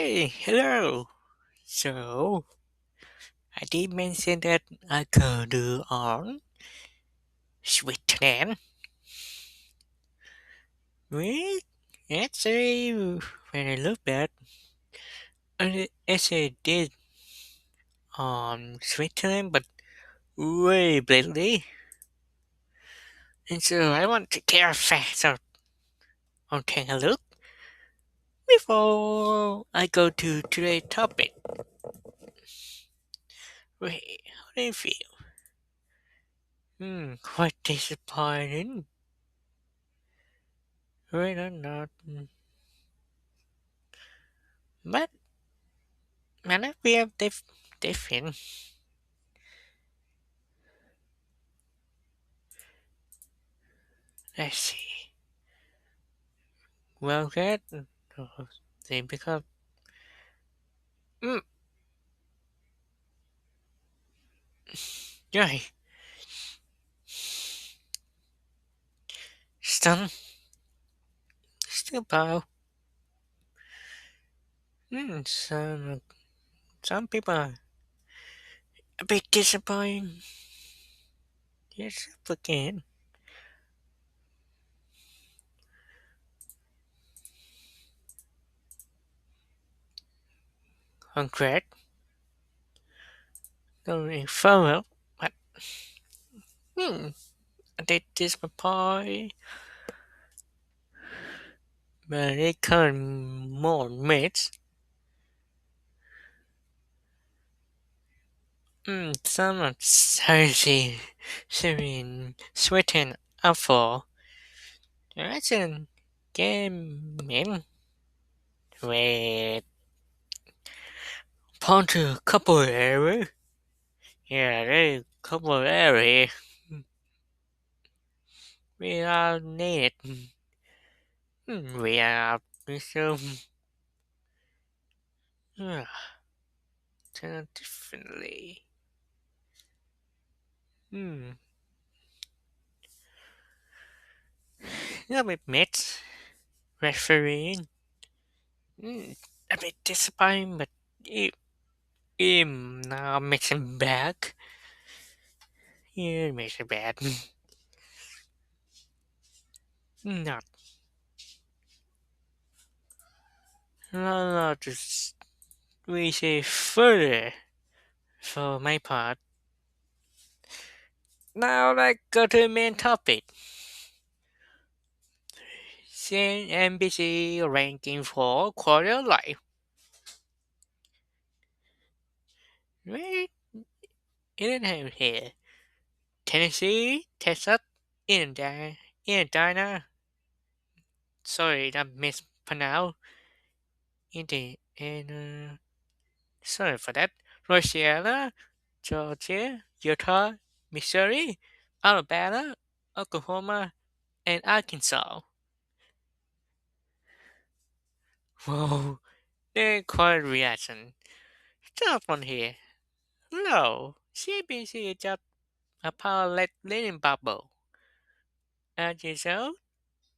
Hey, hello. So, I did mention that I could do on Switzerland. Well, actually, when I look back, I actually did on Switzerland, but way lately. And so I want to get fast on take a look before I go to today's topic. Wait, how do you feel? Quite disappointing. Right or not? But man, we have different. Let's see. Well, that they become mm, yeah, stun still power. Some people are a bit disappointed. Yes, again. Concrete. Going forward, but hmm, they disappoint. But they come more mates. Some are seriously, sweating up for. That's a game, man. Wait, point to a couple area. Yeah, there a couple area we are needed. We are so yeah, differently. Hmm, a bit met refereeing. Hmm, a bit disappointing, but him now makes him back. Yeah, makes it bad. Not, not just we say further for my part. Now let's go to the main topic. CNBC ranking for quarter life. Right in here. Tennessee, Texas, Indiana. Sorry, I mispronounced. And sorry for that. Louisiana, Georgia, Utah, Missouri, Alabama, Oklahoma, and Arkansas. Whoa, they're quite reaction. Stop on here. No, CNBC is just a power leading bubble. As a result,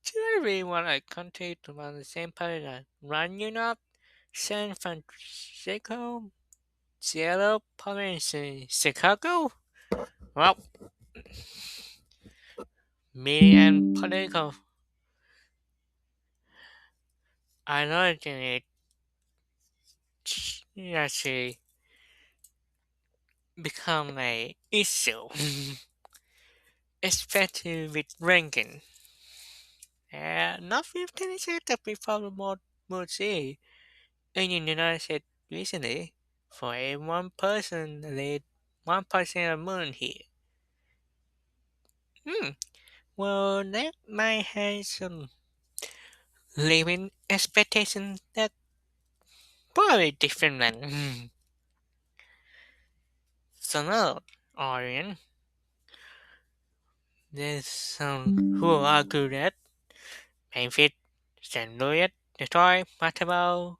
do I really want a country to run the same paradigm? Run you not? San Francisco? Seattle? Province? Chicago? Well, me and political ideology actually become a issue, especially with ranking. Not with Tennessee that we follow more see in the United States recently. For a one person lead 1% of moon here. Hmm. Well, that might have some living expectations that probably different than some other Orion. There's some who argue that Memphis, St. Louis, Detroit, Baltimore,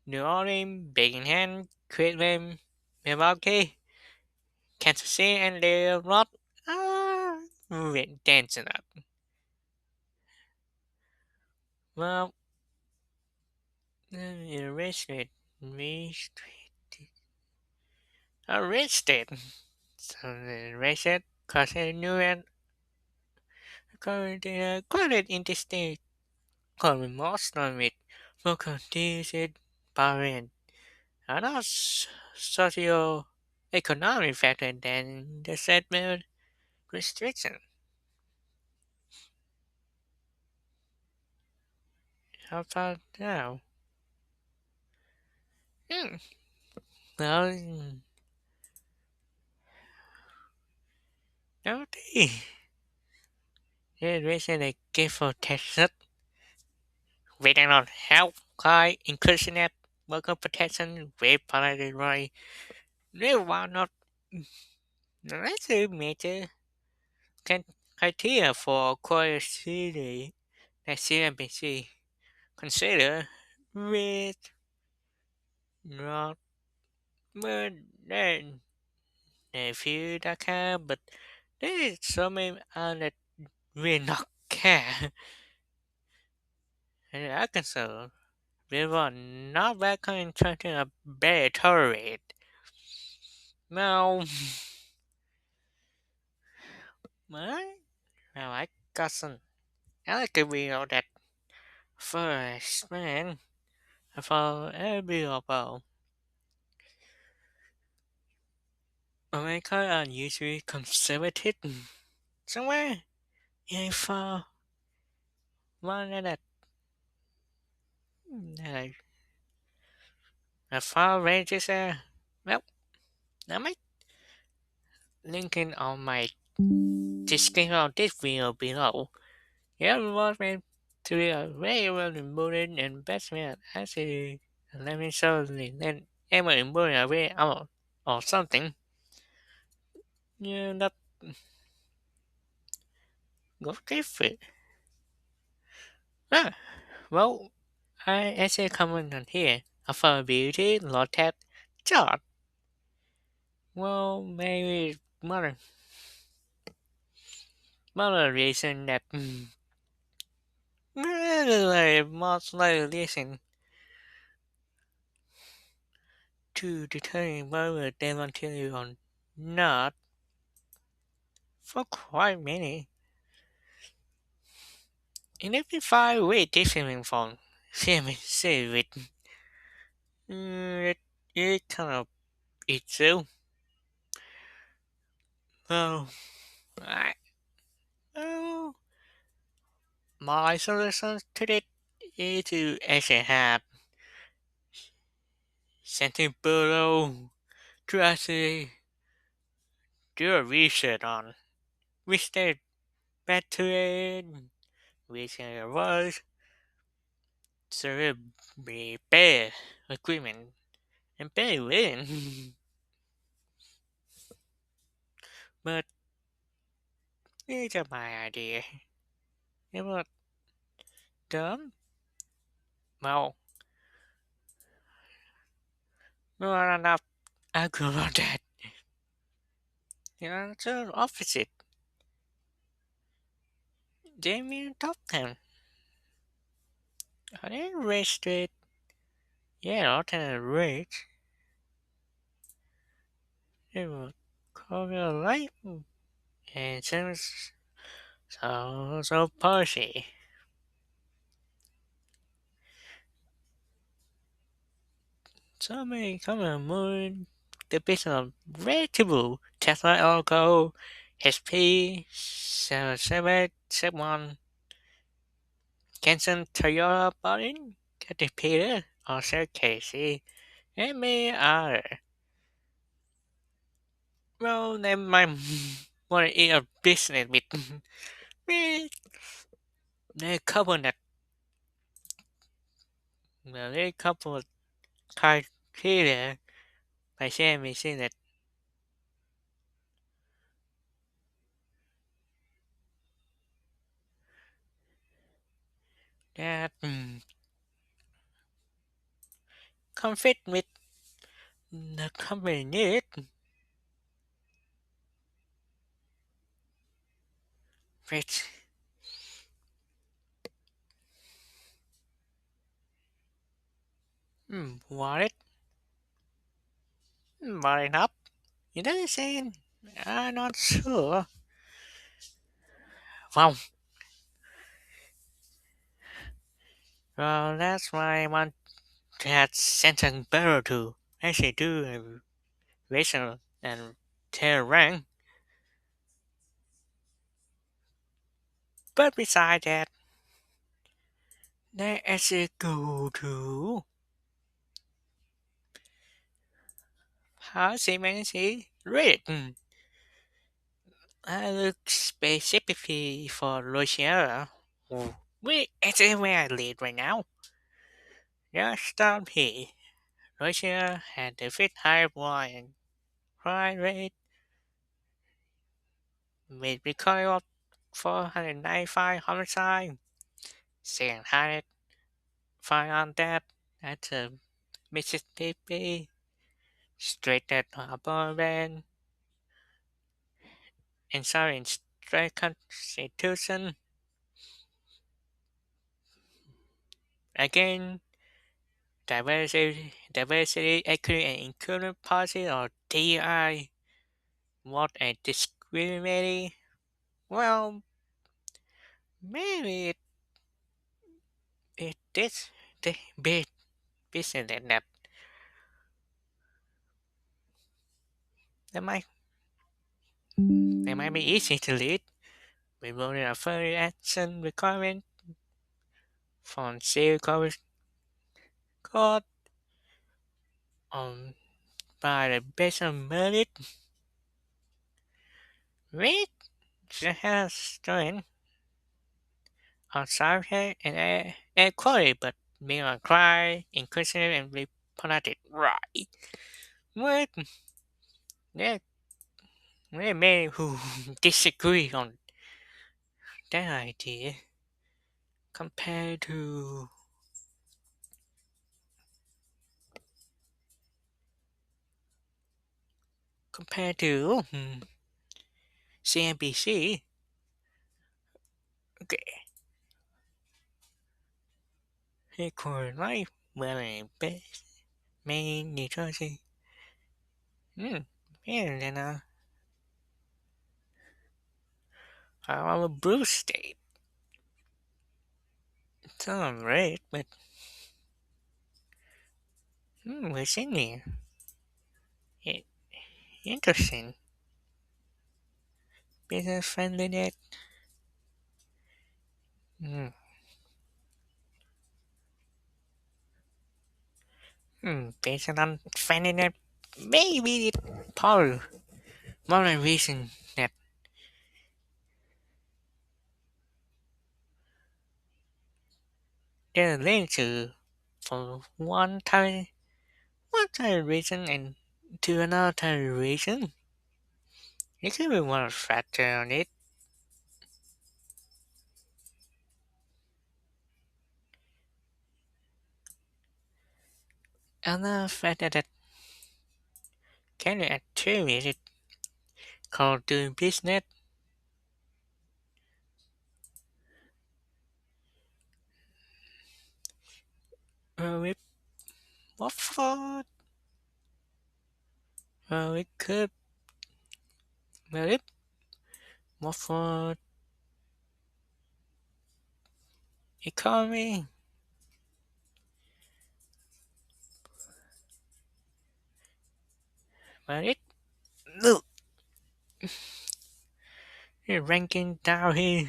New Orleans, Birmingham, Cleveland, Milwaukee, Kansas City, and they're not dancing up. Well, Arrested. Restricted. Arrested. So arrested cause a new and current interstate called most of it for contingent parent are not socio-economic factor than the settlement restriction. How about now? Hmm. Well, no, the reason they give for Texas, waiting on help, high inclusion at worker protection, rape, political right, they were not. That's a major can- criteria for quality that CNBC consider with not but then a few that care, but there is so many that will not care. And I concerned we were not welcoming trying a better tolerate. Now, my my cousin, I like to be all that first man for every about America are usually conservative. Somewhere in far one that a far ranges there. Well, I might linking on my description of this video below. Everyone went to a very well embodied investment actually let me show the then ever embodied away out or something. Yeah, that go different. Ah, well, I actually comment on here. For beauty, lot tap, chart. Well, maybe one reason that really most likely listen to determine whether they want to you or not for quite many. And if you find way different from CNBC with it, it kind of itself. Well, I, well, my solution to it is to actually have something below to actually do a research on which they better in, which there was, so it be better equipment and better living. But it's just my idea. It was dumb. Well, no, I'm not arguing about that. You know, it's the opposite. Jamie top 10. I didn't race it. Yeah, alternate race. It was cover life and since so policy. So many common moon. The business of vegetable Tesla Alco SP 7771 Kenson Toyota Boring Caterpillar also Casey and many other. Well, they might want to eat a business with me. They couple that they couple criteria by CNBC that conflict with the company need. Which Wallet? Wallet up? You know what I'm saying? I'm not sure. Wow. Well, that's why I want to add sentence better to actually do a racial and tail rank. But beside that, they actually go to how CNBC written. I look specifically for Louisiana. We actually where I live right now. Just stop here. Louisiana had the fifth highest wine crime rate with recovery of 495 homicide. Second highest fire on that at the Mississippi. Straight at Auburn and sorry, in straight constitution. Again, diversity, equity, and inclusion policy or DI. What a discriminating. Well, maybe it is the big business that might that might be easy to lead. We voted a further action requirement from civil court on by the base of merit, which has joined on subject and equality, but being on cry, inclusive, and reproductive right. But there, there are many who disagree on that idea compared to CNBC. Okay, equal life, well, and best, Maine, New Jersey. Hmm, better than our blue state. Some red, but Virginia. I- Interesting. Business friendly net. Hmm. Based on finding that maybe it probably one of the reason that they're linked to for one type of reason and to another type of reason. It could be one factor on it. Another factor that can be attributed called doing business with Watford. It could with Watford economy. But it look ranking down here.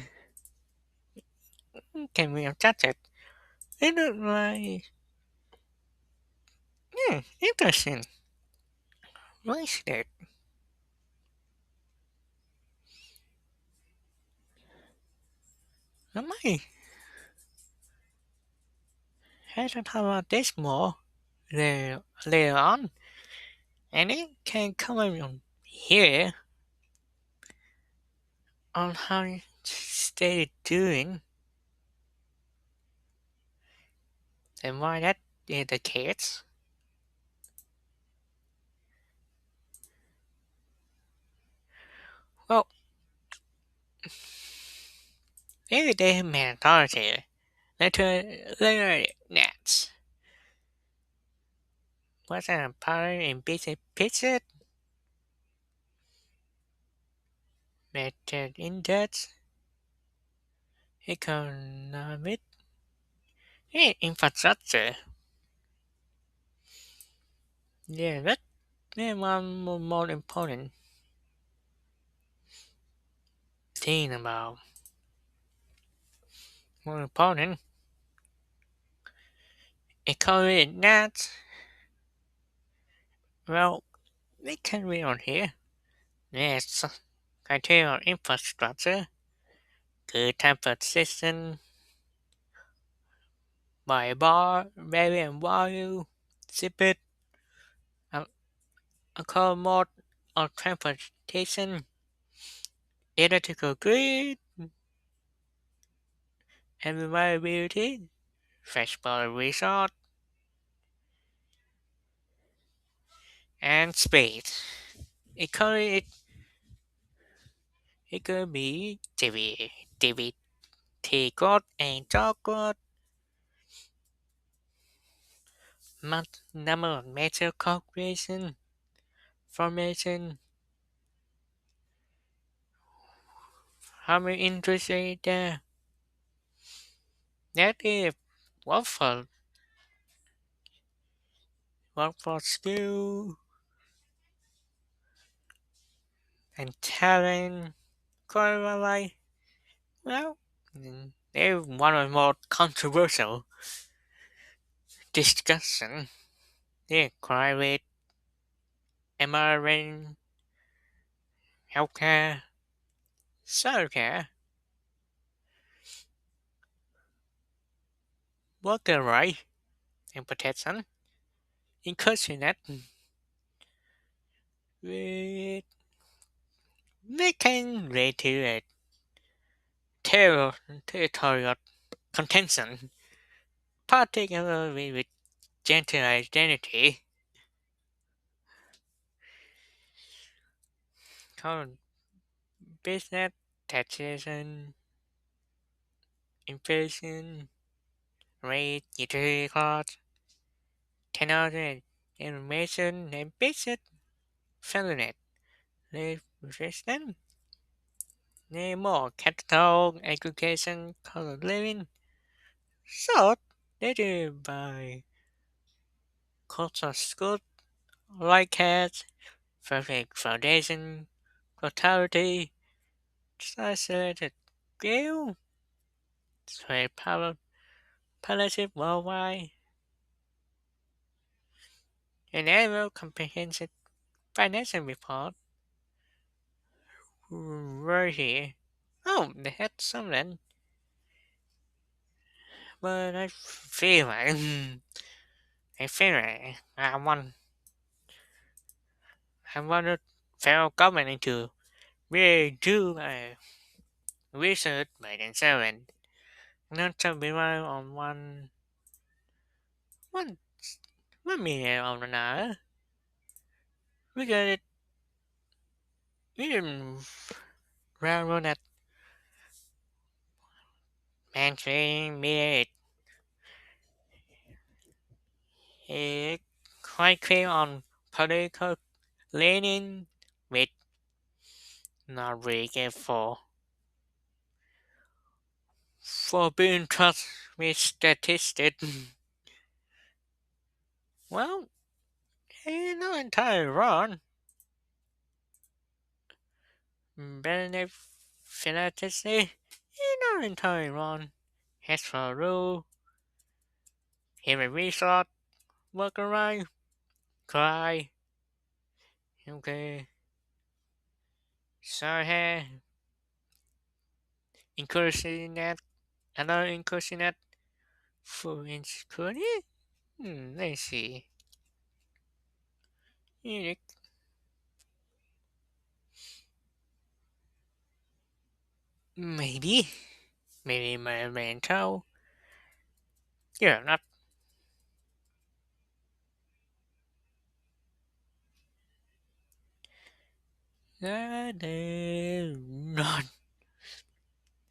Can we adjust it? It look like interesting. What is that? I might have to talk about this more later on, and it can comment on here on how they doing and why that is the case. Well, everyday mentality later nets. was a power in basic pieces, measured in debts, economic, and infrastructure. Yeah, that's one more important thing about more important economy that well we can read on here. Yes, criteria on infrastructure, good tempered system, by bar, baby and value, zip it, a, a car mode of transportation, electrical grid, and reliability, freshwater resort, and space. Economy, it could be TV, teacup and chocolate, number of major corporation, formation, how many industry there, that is workforce, workforce skill, and talent, quite well, they're one of the more controversial discussion. They're private, environment, healthcare, social care, worker rights and protection, including that we, they can relate to a territorial contention, particularly with gender identity, current business, taxation, inflation, rate, utility costs, technology and information, and basic fairness, resistance, more capital, education, cost of living, so dated by cost of school, like cats, perfect foundation, totality, isolated scale, trade power, partnership worldwide, an annual comprehensive financial report, right here. Oh, they had something, but I feel like I want the federal government to really do research by themselves and not to rely on one, one media or another. Because we didn't railroad that mainstream media is quite clear on political leaning with not really careful for being trust with statistics. Well, he's not entirely wrong. Benedict Philately, he's not entirely wrong. As for a rule, here a resort, work around, cry, okay, so here, increasing that, another increasing that, full insecurity? Let's see. Yeah, maybe, maybe my mental, yeah, not that, not,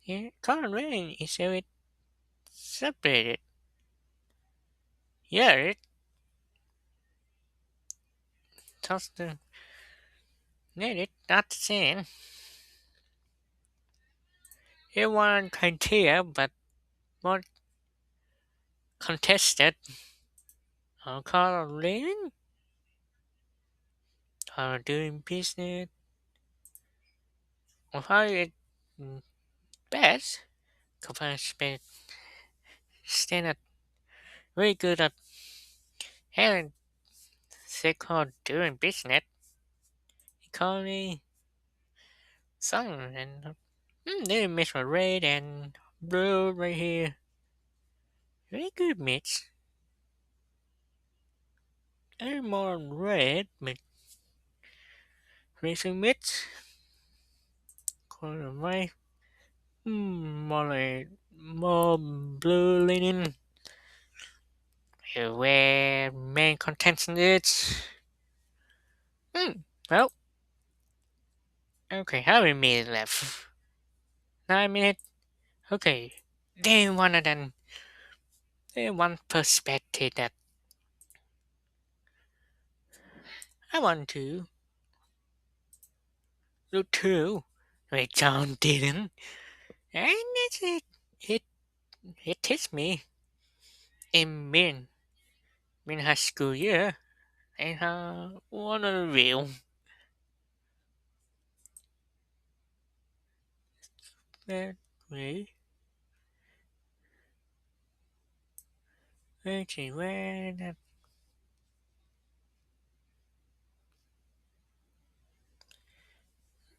yeah, current rain is a bit separated. Yeah, because the needed not the same. Everyone criteria but more contested call living or doing business or how it best compared standard very good at having so-called doing business economy some and they mix with red and blue right here very good mix and more red mix racing mix color white more like more blue leaning where main content is well okay how many minutes left 9 minutes okay they wanna then they one perspective that I want to look through with John Dillon and it it hits me in mid high school year and one of the real that we actually where that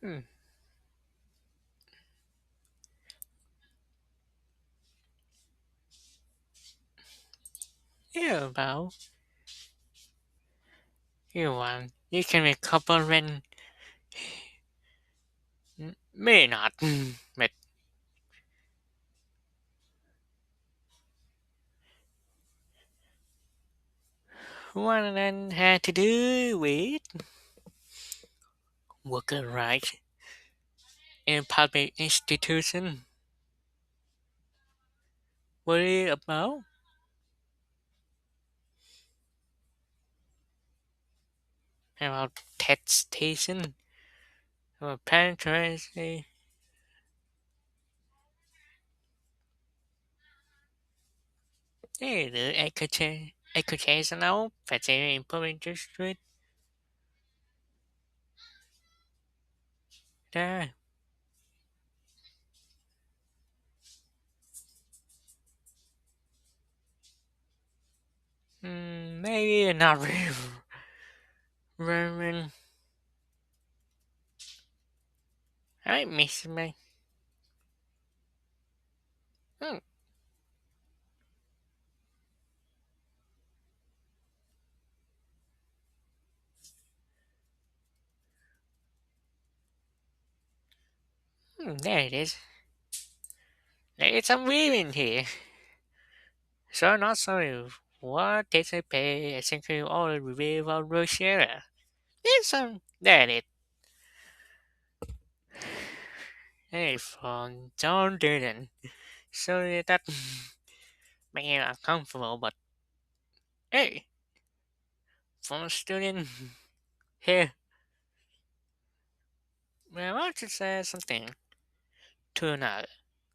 hmm, yeah about you want you can make couple rent may not but one of them had to do with worker rights in public institution worry about taxation about penetration the educational facility improvement district there maybe not very I miss me hmm, there it is there is some women here so not sorry what did they pay essentially all the review of Louisiana there's some there it hey from John Dillon so that man uncomfortable but hey from a student here well, I want to say something to another.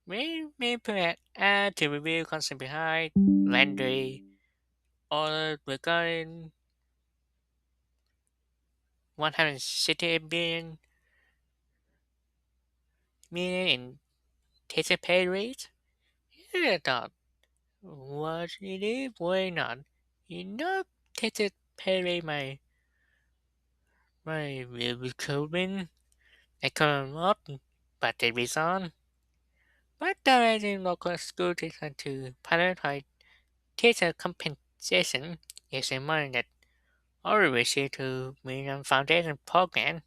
We may perhaps add to review concept behind Landry or regarding 160 billion million in teacher pay rate. I thought, what it is, why not? You know, teacher pay rate my recruitment I come up, but they resign. But directing local school teachers to prioritize teacher compensation is a money that already received to Million Foundation program.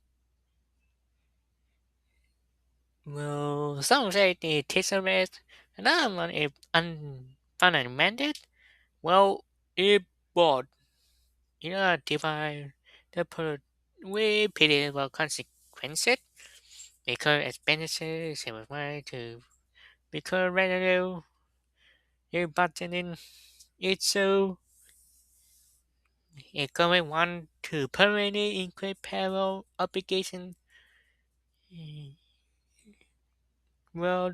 Well, some say the teacher rate, another one is unfunded. Well, it both, divide the put way pitiable consequences because expenditures is required to because revenue is budgeting it so it going 1 to permanently increase payroll obligation. Mm, Well,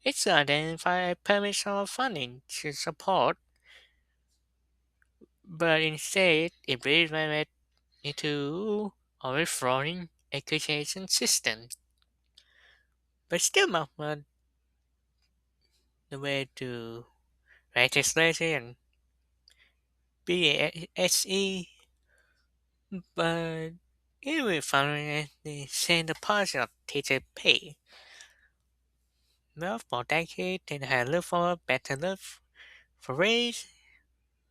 it's to identify a permanent source of funding to support, but instead it redirects into overflowing education system. But still not the way to legislation BSE, but it will finally send the policy of teacher pay. Well, for decades, they have looked for better love for race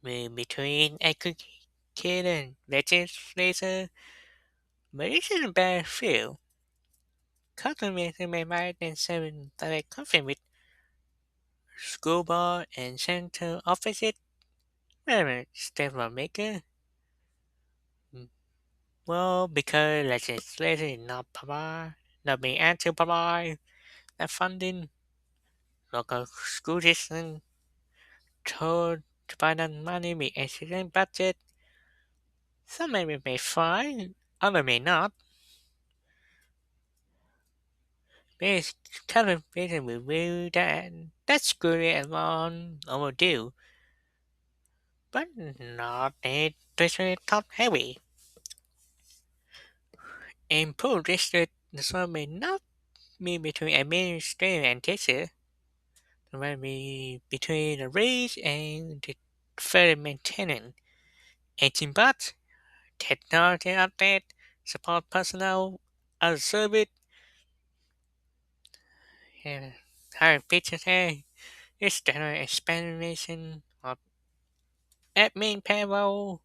between educator and legislator, but it isn't bad feel. Customers may write and send direct conflict with school board and central offices, whether state lawmaker. Well, because legislation is not being able to provide that funding, local school districts told to find that money with existing budget. Some may fine, others may not. This television review that's good and long overdue, but not a district top heavy. Improved district so may not be between administrator and teacher. It might be between the race and the further maintenance. Aging but technology update, support personnel, other service, and higher features here. It's general expansion of admin payroll,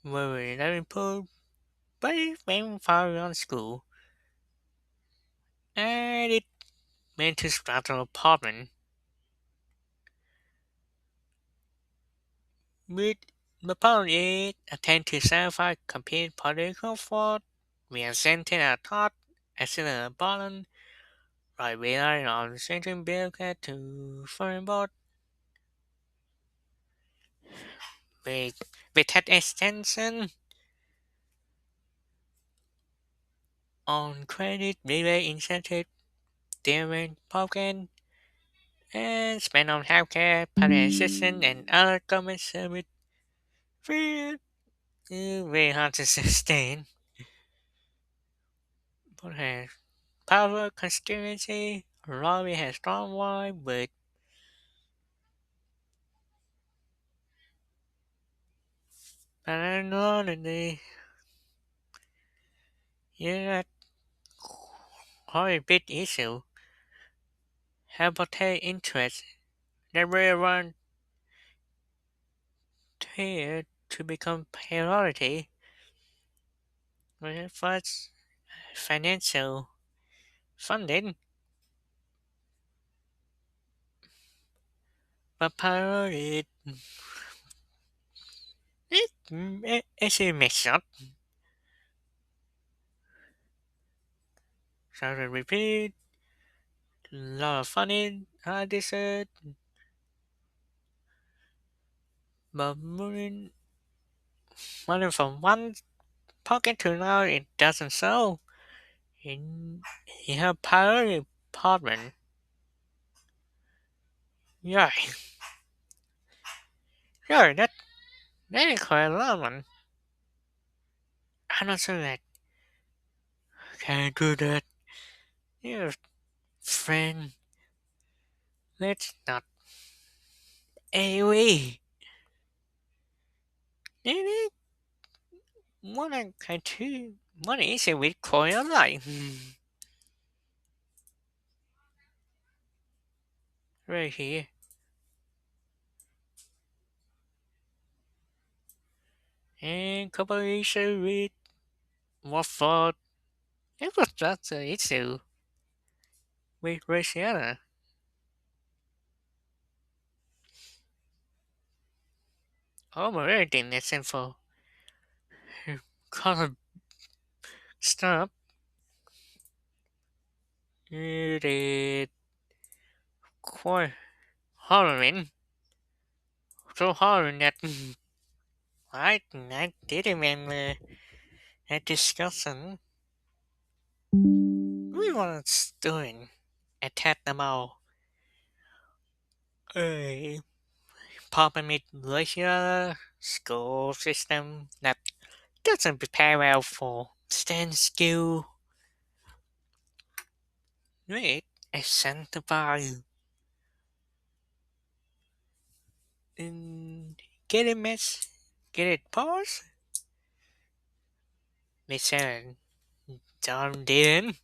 where not improved, but it went far on school. And it meant to structural apartment with the problem is attend to satisfy compete political thought. We are sending our thought as in a balance, right relying on central bureaucrat to foreign board with that extension on credit rebate incentive, dividend program, and spend on healthcare, public assistance, and other government service. Very, very hard to sustain. But has power constituency, lobby has strong one, but I don't know that the yeah, quite a big issue. Habitat interest that will run here to become priority when first financial funding, but priority it's a mix up. So to repeat, lot of funding, I deserve, but moving money from one pocket to another, it doesn't so. In you have priority apartment. Yeah, yeah, that is quite a lot, man. I'm not sure that can do that. Yeah, friend, let's not. Anyway, maybe one can two. One is with quite a lot. Right here. And couple issue with Watford. It was just an issue with Louisiana. Almost everything that's info. Kind of stuff. It is quite harrowing. So harrowing that I did remember a discussion we once doing at the mall. A problem with Louisiana school system that doesn't prepare well for STEM skill. Wait, incentivize and get it mess, get it pause. Listen, John Dillon.